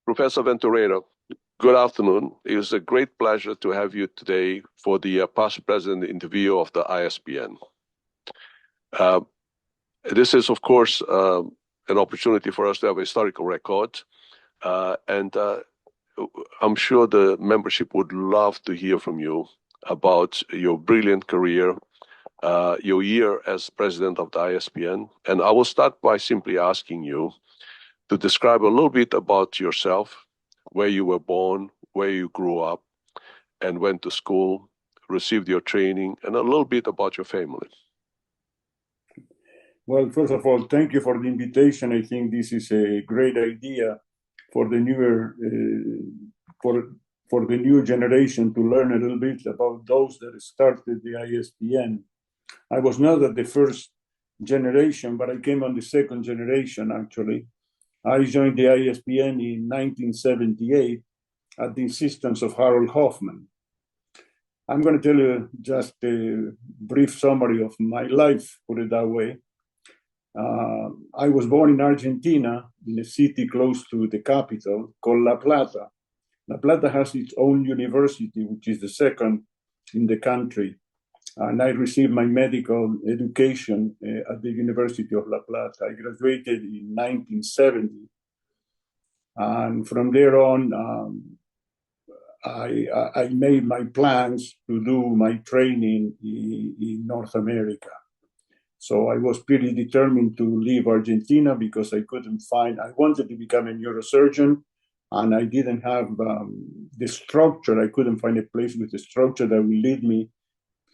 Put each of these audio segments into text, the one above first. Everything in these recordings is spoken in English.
Professor Ventureyra, good afternoon. It is a great pleasure to have you today for the past president interview of the ISPN. This is, of course, an opportunity for us to have a historical record, and I'm sure the membership would love to hear from you about your brilliant career, your year as president of the ISPN. And I will start by simply asking you to describe a little bit about yourself, where you were born, where you grew up, and went to school, received your training, and a little bit about your family. Well, first of all, thank you for the invitation. I think this is a great idea for the newer, for the new generation to learn a little bit about those that started the ISPN. I was not at the first generation, but I came on the second generation, actually. I joined the ISPN in 1978 at the insistence of Harold Hoffman. I'm going to tell you just a brief summary of my life, put it that way. I was born in Argentina, in a city close to the capital called La Plata. La Plata has its own university, which is the second in the country. And I received my medical education at the University of La Plata. I graduated in 1970. And from there on, I made my plans to do my training in North America. So I was pretty determined to leave Argentina because I wanted to become a neurosurgeon, and I didn't have the structure. I couldn't find a place with the structure that would lead me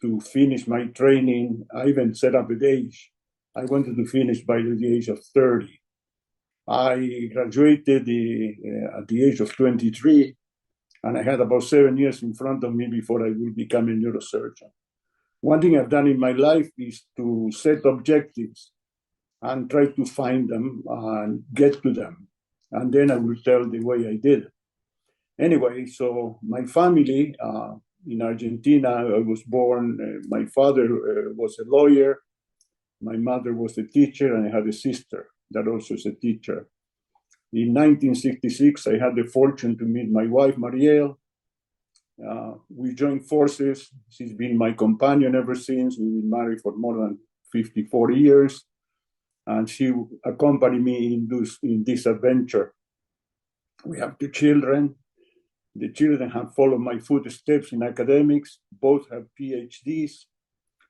to finish my training. I even set up an age. I wanted to finish by the age of 30. I graduated at the age of 23, and I had about 7 years in front of me before I would become a neurosurgeon. One thing I've done in my life is to set objectives and try to find them and get to them. And then I will tell the way I did it. Anyway, so my family in Argentina, I was born, my father was a lawyer, my mother was a teacher, and I had a sister that also is a teacher. In 1966, I had the fortune to meet my wife, Marielle. We joined forces. She's been my companion ever since. We've been married for more than 54 years. And she accompanied me in this adventure. We have 2 children. The children have followed my footsteps in academics. Both have PhDs,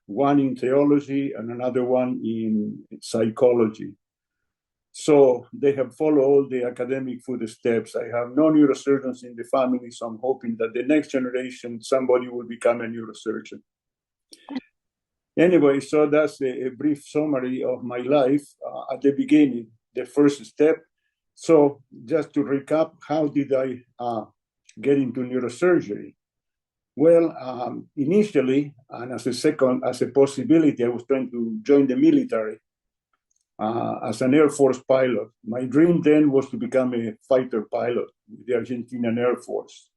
one in theology and another one in psychology. So they have followed all the academic footsteps. I have no neurosurgeons in the family, so I'm hoping that the next generation, somebody will become a neurosurgeon. Anyway, so that's a brief summary of my life at the beginning, the first step. So just to recap, how did I get into neurosurgery? Well, initially, and as a possibility, I was trying to join the military. As an Air Force pilot. My dream then was to become a fighter pilot with the Argentinian Air Force.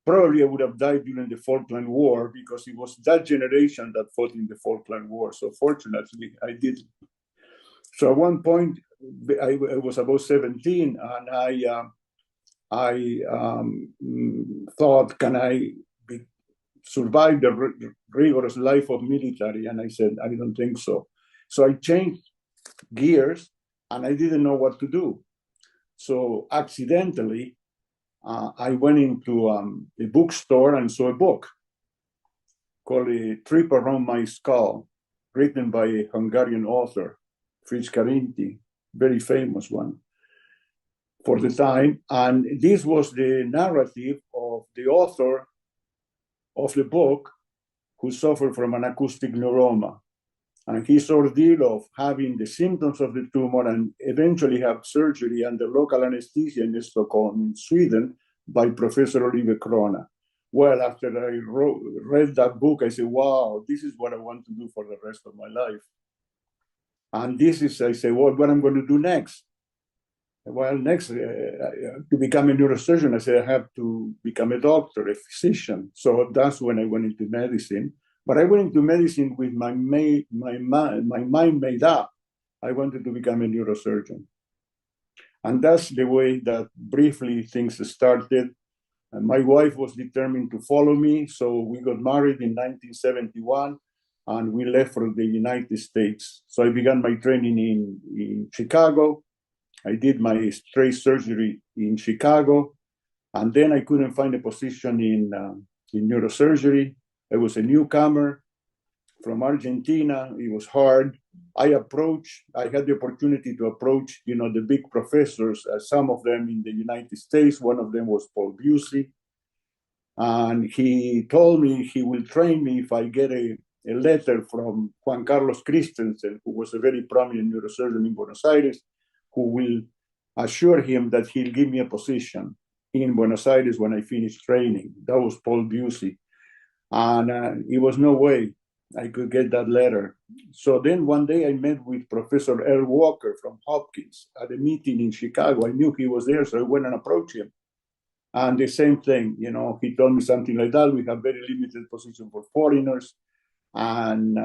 Probably I would have died during the Falkland War because it was that generation that fought in the Falkland War. So fortunately, I didn't. So at one point, I was about 17, and I thought, can I survive the rigorous life of military? And I said, I don't think so. So I changed gears, and I didn't know what to do. So accidentally, I went into a bookstore and saw a book called A Trip Around My Skull, written by a Hungarian author, Fritz Karinti, very famous one for the time. And this was the narrative of the author of the book who suffered from an acoustic neuroma. And his ordeal of having the symptoms of the tumor and eventually have surgery under local anesthesia in Stockholm, Sweden, by Professor Oliver Krona. Well, after I read that book, I said, wow, this is what I want to do for the rest of my life. And this is, I said, well, what I'm going to do next? Well, next, to become a neurosurgeon, I said, I have to become a doctor, a physician. So that's when I went into medicine. But I went into medicine with my mind made up. I wanted to become a neurosurgeon. And that's the way that briefly things started. And my wife was determined to follow me, so we got married in 1971, and we left for the United States. So I began my training in Chicago. I did my straight surgery in Chicago, and then I couldn't find a position in neurosurgery. I was a newcomer from Argentina. It was hard. I had the opportunity to approach, the big professors, some of them in the United States. One of them was Paul Busey. And he told me he will train me if I get a letter from Juan Carlos Christensen, who was a very prominent neurosurgeon in Buenos Aires, who will assure him that he'll give me a position in Buenos Aires when I finish training. That was Paul Busey. And it was no way I could get that letter. So then one day I met with Professor Earl Walker from Hopkins at a meeting in Chicago. I knew he was there, so I went and approached him. And the same thing, he told me something like that. We have very limited position for foreigners. And,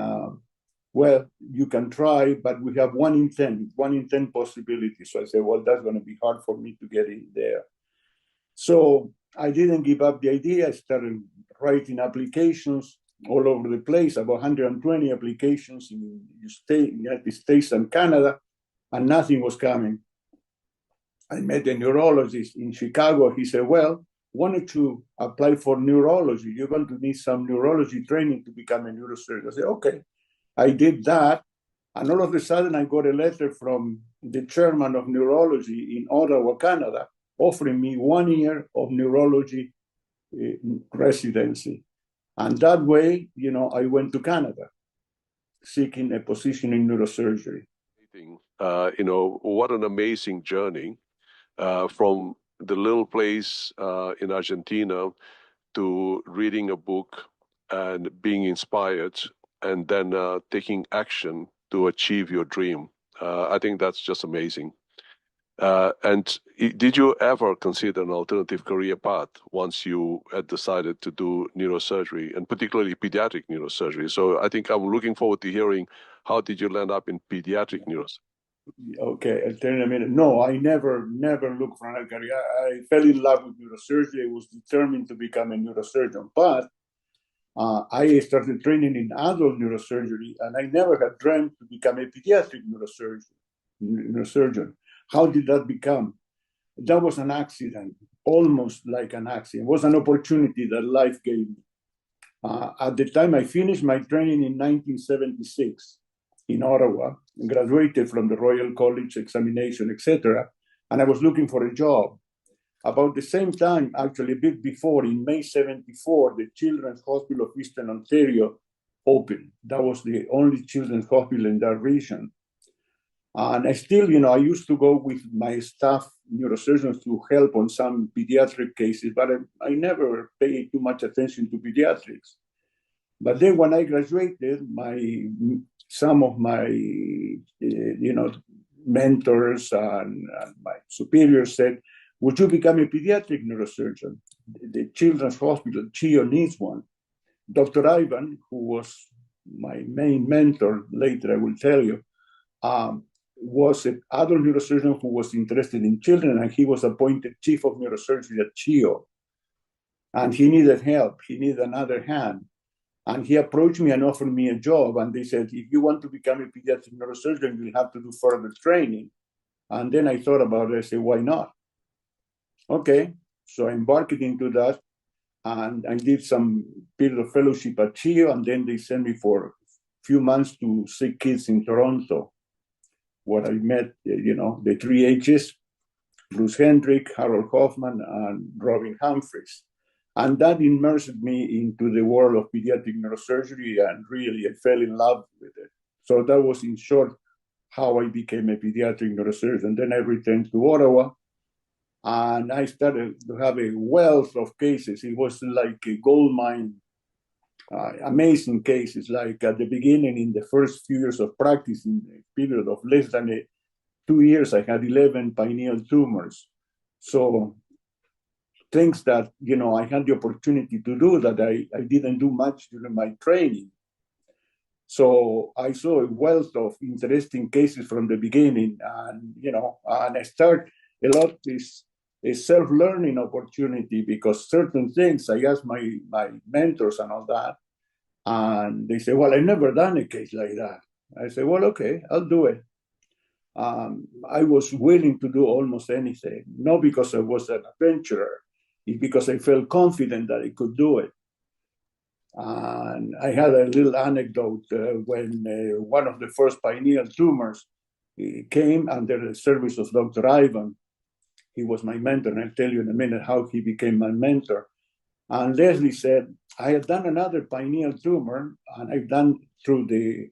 well, you can try, but we have 1 in 10 possibility. So I said, well, that's going to be hard for me to get in there. So I didn't give up the idea. I started writing applications all over the place, about 120 applications in the United States and Canada, and nothing was coming. I met a neurologist in Chicago. He said, well, why don't you apply for neurology? You're going to need some neurology training to become a neurosurgeon. I said, okay. I did that. And all of a sudden, I got a letter from the chairman of neurology in Ottawa, Canada, offering me 1 year of neurology residency. And that way, I went to Canada, seeking a position in neurosurgery. What an amazing journey from the little place in Argentina to reading a book and being inspired and then taking action to achieve your dream. I think that's just amazing. And did you ever consider an alternative career path once you had decided to do neurosurgery, and particularly pediatric neurosurgery? So I think I'm looking forward to hearing how did you land up in pediatric neurosurgery? Okay, I'll tell you in a minute. No, I never looked for a career. I fell in love with neurosurgery. I was determined to become a neurosurgeon, but I started training in adult neurosurgery, and I never had dreamt to become a pediatric neurosurgeon. How did that become? That was an accident, almost like an accident. It was an opportunity that life gave me. At the time, I finished my training in 1976 in Ottawa, graduated from the Royal College examination, etc. And I was looking for a job. About the same time, actually a bit before, in May 74, the Children's Hospital of Eastern Ontario opened. That was the only children's hospital in that region. And I still, I used to go with my staff neurosurgeons to help on some pediatric cases, but I never paid too much attention to pediatrics. But then when I graduated, some of my, mentors and my superiors said, would you become a pediatric neurosurgeon? The Children's Hospital, CHIO, needs one. Dr. Ivan, who was my main mentor, later I will tell you, was an adult neurosurgeon who was interested in children, and he was appointed chief of neurosurgery at CHIO. And he needed help. He needed another hand. And he approached me and offered me a job. And they said, if you want to become a pediatric neurosurgeon, you'll have to do further training. And then I thought about it. I said, why not? Okay. So I embarked into that. And I did some period of fellowship at CHIO. And then they sent me for a few months to sick kids in Toronto, where I met, the 3 H's, Bruce Hendrick, Harold Hoffman, and Robin Humphreys. And that immersed me into the world of pediatric neurosurgery, and really I fell in love with it. So that was, in short, how I became a pediatric neurosurgeon. Then I returned to Ottawa, and I started to have a wealth of cases. It was like a gold mine, amazing cases. Like at the beginning, in the first few years of practice, in a period of less than 2 years, I had 11 pineal tumors. So things that, I had the opportunity to do that I didn't do much during my training. So I saw a wealth of interesting cases from the beginning, and, and I started a lot is a self-learning opportunity, because certain things I asked my mentors and all that, and they say, well, I never done a case like that. I say, well, okay, I'll do it. I was willing to do almost anything, not because I was an adventurer, it's because I felt confident that I could do it. And I had a little anecdote when one of the first pineal tumors came under the service of Dr. Ivan. He was my mentor, and I'll tell you in a minute how he became my mentor. And Leslie said, I have done another pineal tumor, and I've done through the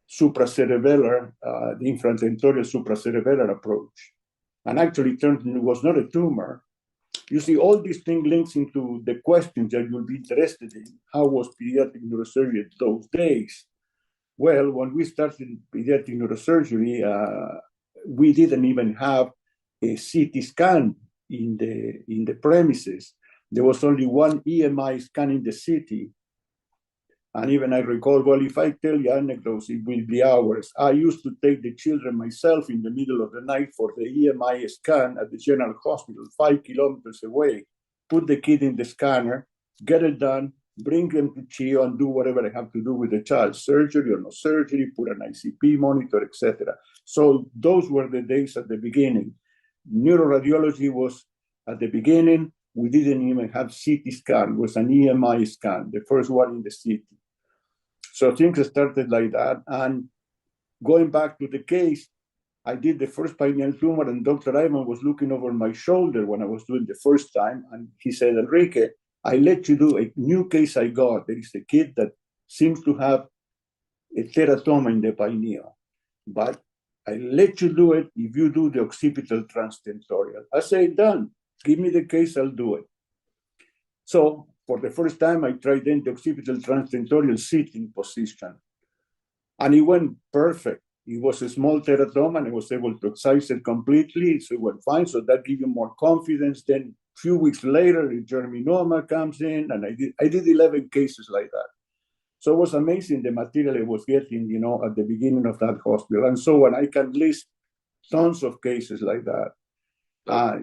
supracerebellar, the infratentorial supracerebellar approach. And actually, it was not a tumor. You see, all these things links into the questions that you'll be interested in. How was pediatric neurosurgery those days? Well, when we started pediatric neurosurgery, we didn't even have a CT scan in the premises. There was only one EMI scan in the city. And even I recall, well, if I tell you anecdotes, it will be hours. I used to take the children myself in the middle of the night for the EMI scan at the General Hospital, 5 kilometers away, put the kid in the scanner, get it done, bring them to CHIO and do whatever I have to do with the child, surgery or no surgery, put an ICP monitor, etc. So those were the days at the beginning. Neuroradiology was at the beginning. We didn't even have CT scan. It was an EMI scan, the first one in the city. So things started like that. And going back to the case, I did the first pineal tumor, and Dr. Ivan was looking over my shoulder when I was doing the first time. And he said, Enrique, I let you do a new case I got. There is a kid that seems to have a teratoma in the pineal, but I let you do it if you do the occipital transtentorial. I say, done. Give me the case, I'll do it. So for the first time, I tried then the occipital transtentorial sitting position. And it went perfect. It was a small teratoma, and I was able to excise it completely, so it went fine. So that gave you more confidence. Then a few weeks later, the germinoma comes in, and I did 11 cases like that. So it was amazing the material I was getting, at the beginning of that hospital. And so on, I can list tons of cases like that.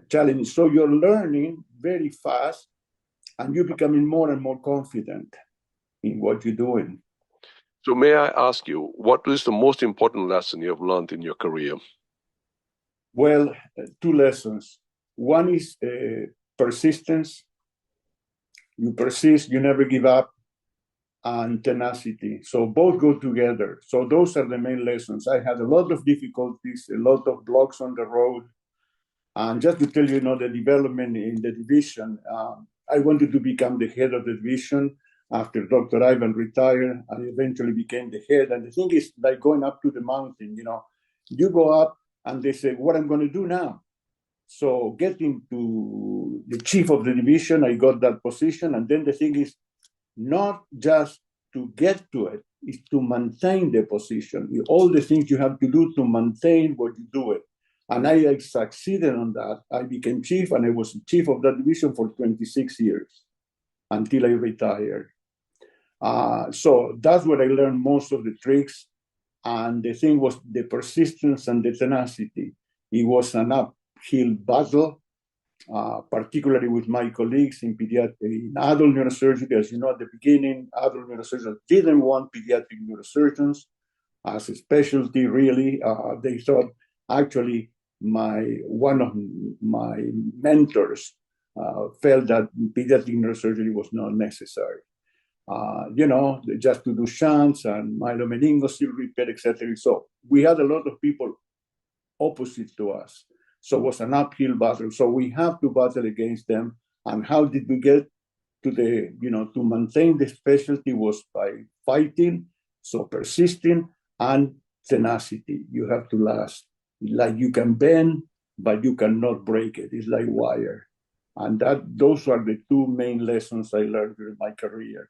Challenge. So you're learning very fast, and you're becoming more and more confident in what you're doing. So may I ask you, what is the most important lesson you have learned in your career? Well, two lessons. One is persistence. You persist, you never give up, and tenacity. So both go together. So those are the main lessons. I had a lot of difficulties, a lot of blocks on the road. And just to tell you, the development in the division, I wanted to become the head of the division. After Dr. Ivan retired, I eventually became the head. And the thing is, like going up to the mountain, you go up and they say, what I'm going to do now? So getting to the chief of the division, I got that position. And then the thing is not just to get to it, it's to maintain the position. All the things you have to do to maintain what you do it. And I succeeded on that. I became chief, and I was chief of that division for 26 years until I retired. So that's where I learned most of the tricks. And the thing was the persistence and the tenacity. It was an uphill battle, particularly with my colleagues in adult neurosurgery. As you know, at the beginning, adult neurosurgeons didn't want pediatric neurosurgeons as a specialty, really. They thought, actually, one of my mentors felt that pediatric neurosurgery was not necessary. Just to do shunts and myelomeningocele repair, etc. So we had a lot of people opposite to us. So it was an uphill battle. So we have to battle against them. And how did we get to to maintain the specialty was by fighting, so persisting, and tenacity. You have to last. Like you can bend, but you cannot break it. It's like wire. And those are the two main lessons I learned during my career.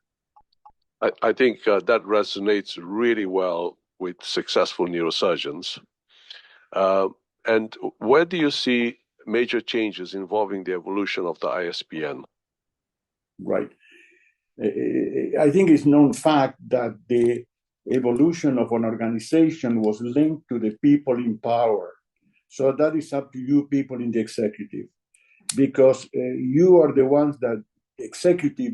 I think that resonates really well with successful neurosurgeons. And where do you see major changes involving the evolution of the ISPN? Right. I think it's known fact that the evolution of an organization was linked to the people in power. So that is up to you people in the executive, because you are the ones that the executive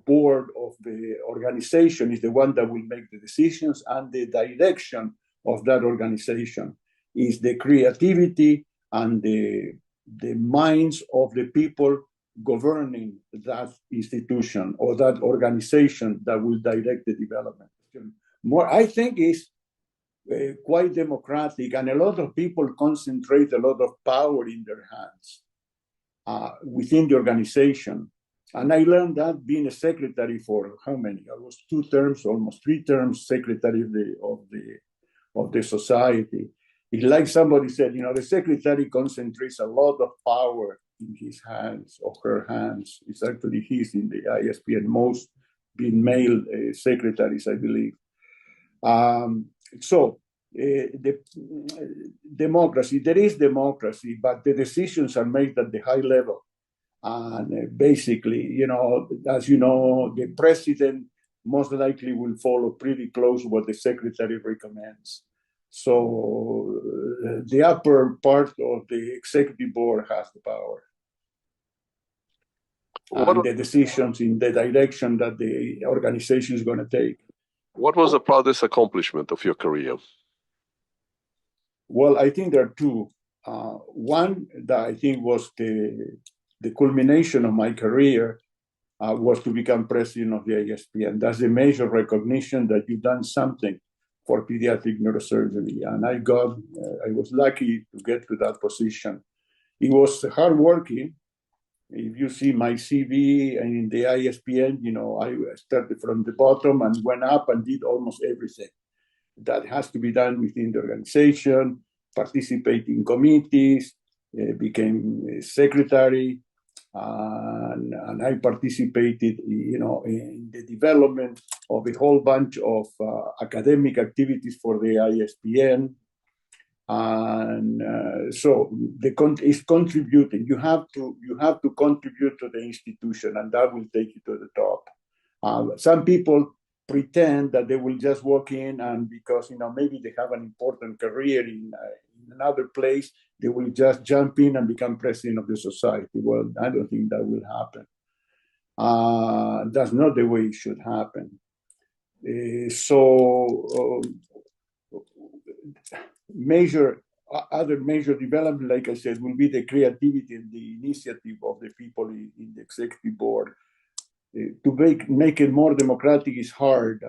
board of the organization is the one that will make the decisions, and the direction of that organization is the creativity and the minds of the people governing that institution or that organization that will direct the development. More, I think, is quite democratic, and a lot of people concentrate a lot of power in their hands within the organization. And I learned that being a secretary for how many? I was 2 terms, almost 3 terms, secretary of the society. It's like somebody said, the secretary concentrates a lot of power in his hands or her hands. It's actually his in the ISPN, most being male secretaries, I believe. So the democracy, there is democracy, but the decisions are made at the high level. And basically, as you know, the president most likely will follow pretty close what the secretary recommends. So the upper part of the executive board has the power. And the decisions in the direction that the organization is going to take. What was the proudest accomplishment of your career? Well, I think there are 2. One that I think was the culmination of my career was to become president of the ISPN. That's a major recognition that you've done something for pediatric neurosurgery. And I was lucky to get to that position. It was hardworking. If you see my CV and in the ISPN, I started from the bottom and went up and did almost everything that has to be done within the organization, participate in committees, became a secretary, and I participated, in the development of a whole bunch of academic activities for the ISPN. And so it's contributing. You have to contribute to the institution, and that will take you to the top. Some people pretend that they will just walk in, and because maybe they have an important career in another place, they will just jump in and become president of the society. Well, I don't think that will happen. That's not the way it should happen. Other major development, like I said, will be the creativity and the initiative of the people in the executive board. To make it more democratic is hard.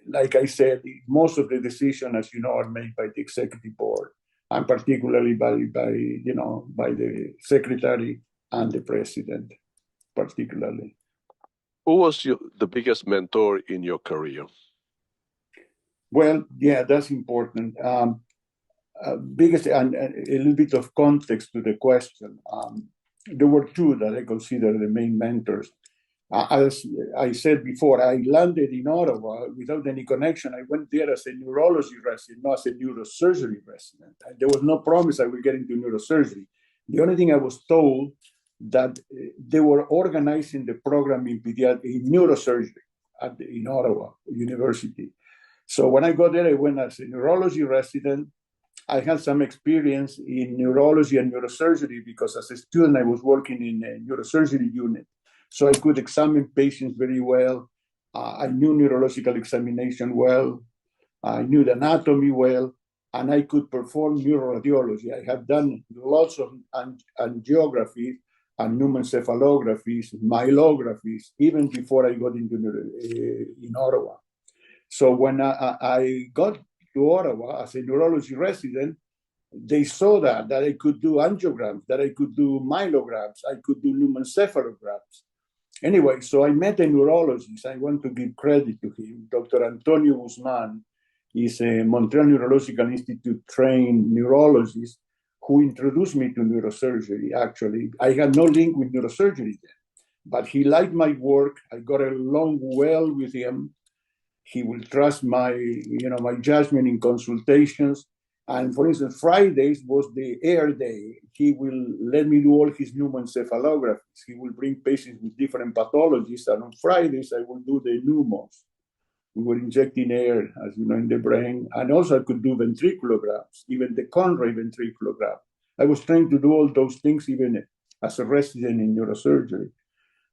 Like I said, most of the decisions, as you know, are made by the executive board, and particularly by the secretary and the president, particularly. Who was the biggest mentor in your career? Well, yeah, that's important. Biggest, and a little bit of context to the question. There were 2 that I consider the main mentors. As I said before, I landed in Ottawa without any connection. I went there as a neurology resident, not as a neurosurgery resident. There was no promise I would get into neurosurgery. The only thing I was told that they were organizing the program in neurosurgery in Ottawa University. So when I got there, I went as a neurology resident. I had some experience in neurology and neurosurgery because as a student, I was working in a neurosurgery unit. So I could examine patients very well. I knew neurological examination well. I knew the anatomy well, and I could perform neuroradiology. I had done lots of angiographies and pneumoencephalographies, myelographies, even before I got into in Ottawa. So when I got to Ottawa as a neurology resident, they saw that I could do angiograms, that I could do myelograms, I could do pneumoencephalograms. Anyway, so I met a neurologist. I want to give credit to him. Dr. Antonio Guzman is a Montreal Neurological Institute trained neurologist who introduced me to neurosurgery, actually. I had no link with neurosurgery then, but he liked my work. I got along well with him. He will trust my judgment in consultations. And for instance, Fridays was the air day. He will let me do all his pneumoencephalographies. He will bring patients with different pathologies. And on Fridays, I will do the pneumos. We were injecting air, as you know, in the brain. And also I could do ventriculograms, even the Conray ventriculogram. I was trying to do all those things even as a resident in neurosurgery.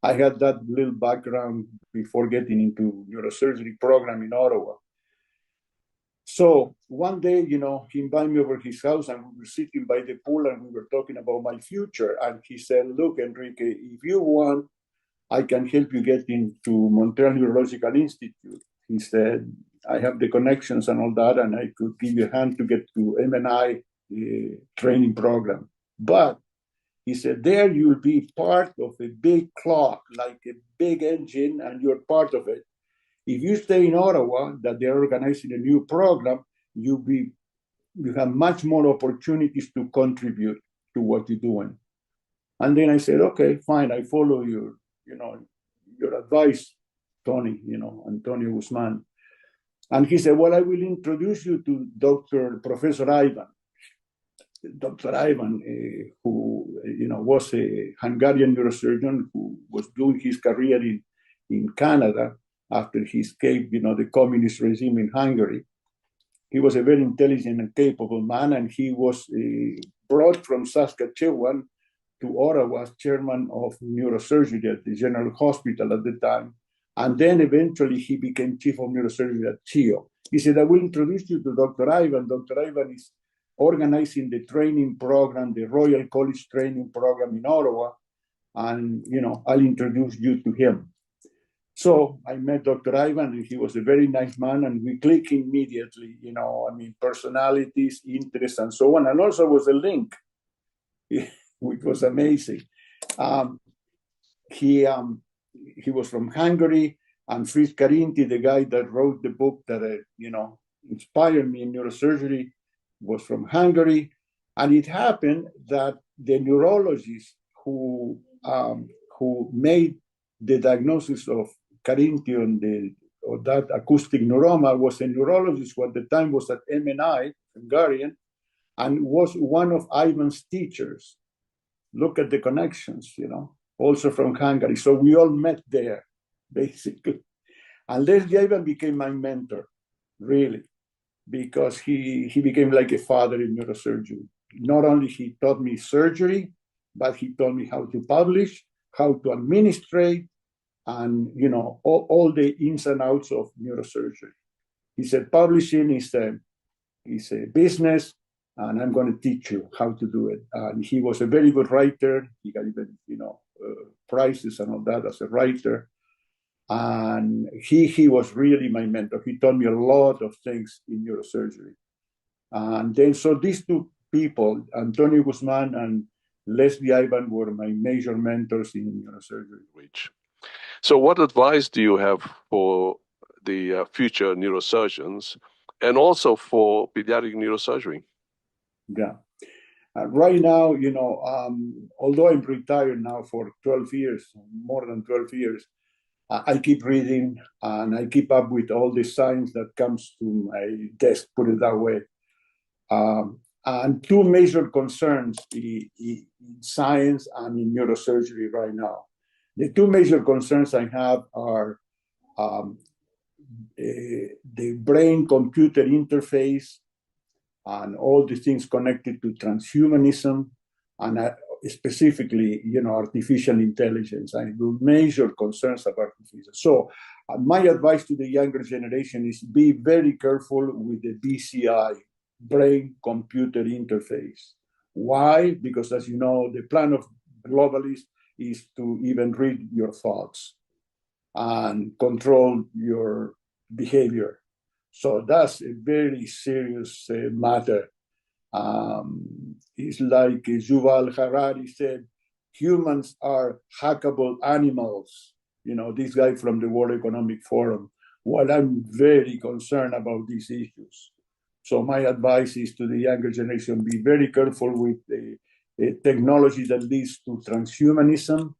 I had that little background before getting into neurosurgery program in Ottawa. So one day, he invited me over his house and we were sitting by the pool and we were talking about my future. And he said, look, Enrique, if you want, I can help you get into Montreal Neurological Institute. He said, I have the connections and all that, and I could give you a hand to get to MNI training program. But he said, there you'll be part of a big clock, like a big engine, and you're part of it. If you stay in Ottawa, that they're organizing a new program, you have much more opportunities to contribute to what you're doing. And then I said, okay, fine, I follow your advice, Tony, Antonio Guzman. And he said, well, I will introduce you to Professor Ivan. Dr. Ivan, who was a Hungarian neurosurgeon who was doing his career in Canada after he escaped, the communist regime in Hungary. He was a very intelligent and capable man, and he was brought from Saskatchewan to Ottawa as chairman of neurosurgery at the General Hospital at the time. And then eventually he became chief of neurosurgery at CHIO. He said, I will introduce you to Dr. Ivan. Dr. Ivan is organizing the training program, the Royal College training program in Ottawa. And, I'll introduce you to him. So I met Dr. Ivan, and he was a very nice man, and we clicked immediately, personalities, interests, and so on. And also was a link, which was amazing. He was from Hungary, and Fritz Carinti, the guy that wrote the book that, inspired me in neurosurgery, was from Hungary. And it happened that the neurologist who made the diagnosis of Carinti or that acoustic neuroma was a neurologist who at the time was at MNI, Hungarian, and was one of Ivan's teachers. Look at the connections, also from Hungary. So we all met there, basically. And Leslie Ivan became my mentor, really, because he became like a father in neurosurgery. Not only he taught me surgery, but he taught me how to publish, how to administrate, and all the ins and outs of neurosurgery. He said, publishing is a business, and I'm going to teach you how to do it. And he was a very good writer. He got even prizes and all that as a writer. And he was really my mentor. He taught me a lot of things in neurosurgery. And then so these two people, Antonio Guzman and Leslie Ivan, were my major mentors in neurosurgery. So what advice do you have for the future neurosurgeons and also for pediatric neurosurgery? Yeah. Right now, although I'm retired now for 12 years, more than 12 years, I keep reading and I keep up with all the science that comes to my desk, put it that way. And two major concerns in science and in neurosurgery right now. The two major concerns I have are the brain-computer interface and all the things connected to transhumanism and specifically, artificial intelligence. I have major concerns about artificial. So my advice to the younger generation is be very careful with the BCI, brain-computer interface. Why? Because as you know, the plan of globalists is to even read your thoughts and control your behavior. So that's a very serious matter. It's like Yuval Harari said, humans are hackable animals. This guy from the World Economic Forum. Well, I'm very concerned about these issues. So my advice is to the younger generation, be very careful with the technology that leads to transhumanism,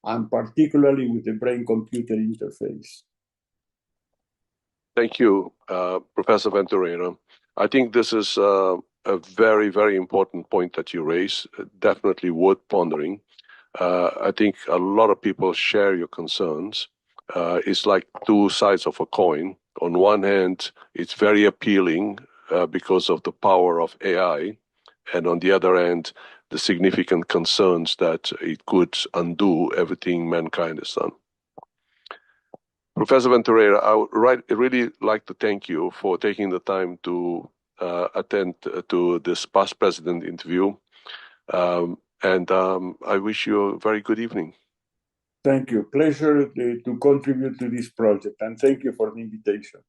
and particularly with the brain-computer interface. Thank you, Professor Ventureyra. I think this is a very, very important point that you raise, definitely worth pondering. I think a lot of people share your concerns. It's like two sides of a coin. On one hand, it's very appealing because of the power of AI, and on the other hand, the significant concerns that it could undo everything mankind has done. Professor Ventureyra, I would really like to thank you for taking the time to attend to this past president interview. I wish you a very good evening. Thank you. Pleasure to contribute to this project, and thank you for the invitation.